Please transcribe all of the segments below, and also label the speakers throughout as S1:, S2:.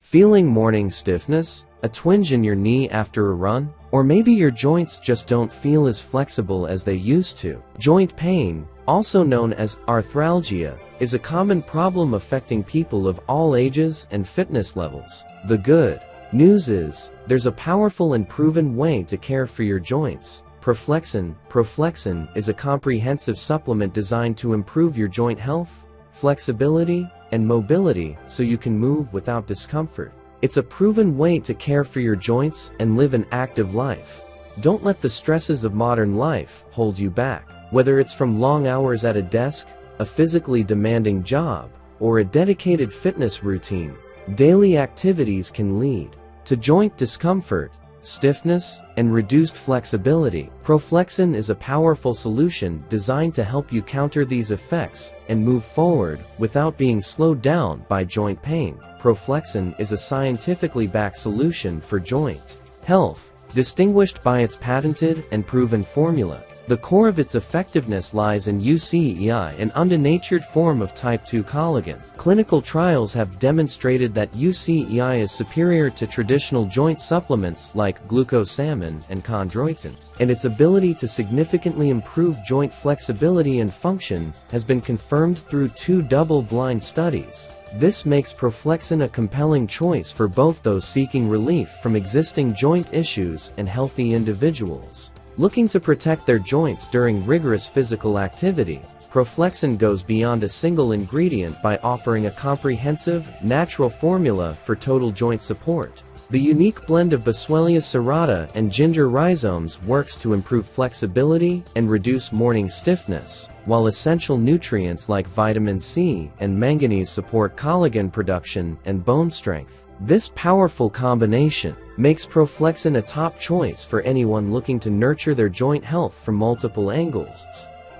S1: Feeling morning stiffness? A twinge in your knee after a run? Or maybe your joints just don't feel as flexible as they used to. Joint pain, also known as arthralgia, is a common problem affecting people of all ages and fitness levels. The good news is, there's a powerful and proven way to care for your joints. ProFlexen. ProFlexen is a comprehensive supplement designed to improve your joint health, flexibility, and mobility so you can move without discomfort. It's a proven way to care for your joints and live an active life. Don't let the stresses of modern life hold you back. Whether it's from long hours at a desk, a physically demanding job, or a dedicated fitness routine, daily activities can lead to joint discomfort, stiffness, and reduced flexibility. ProFlexen is a powerful solution designed to help you counter these effects and move forward without being slowed down by joint pain. ProFlexen is a scientifically backed solution for joint health, distinguished by its patented and proven formula. The core of its effectiveness lies in UCEI, an undenatured form of type 2 collagen. Clinical trials have demonstrated that UCEI is superior to traditional joint supplements like glucosamine and chondroitin, and its ability to significantly improve joint flexibility and function has been confirmed through 2 double-blind studies. This makes ProFlexen a compelling choice for both those seeking relief from existing joint issues and healthy individuals looking to protect their joints during rigorous physical activity. ProFlexen goes beyond a single ingredient by offering a comprehensive, natural formula for total joint support. The unique blend of Boswellia serrata and ginger rhizomes works to improve flexibility and reduce morning stiffness, while essential nutrients like vitamin C and manganese support collagen production and bone strength. This powerful combination makes ProFlexen a top choice for anyone looking to nurture their joint health from multiple angles.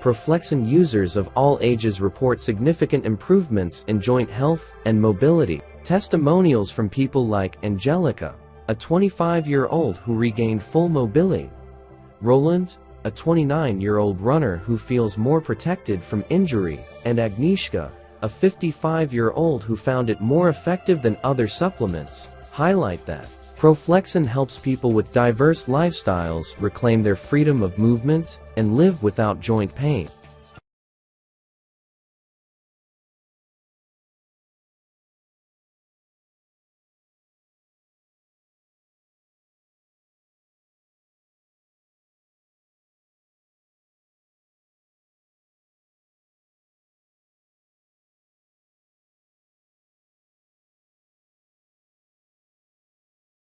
S1: ProFlexen users of all ages report significant improvements in joint health and mobility. Testimonials from people like Angelica, a 25-year-old who regained full mobility; Roland, a 29-year-old runner who feels more protected from injury; and Agnieszka, a 55-year-old who found it more effective than other supplements, highlight that ProFlexen helps people with diverse lifestyles reclaim their freedom of movement and live without joint pain.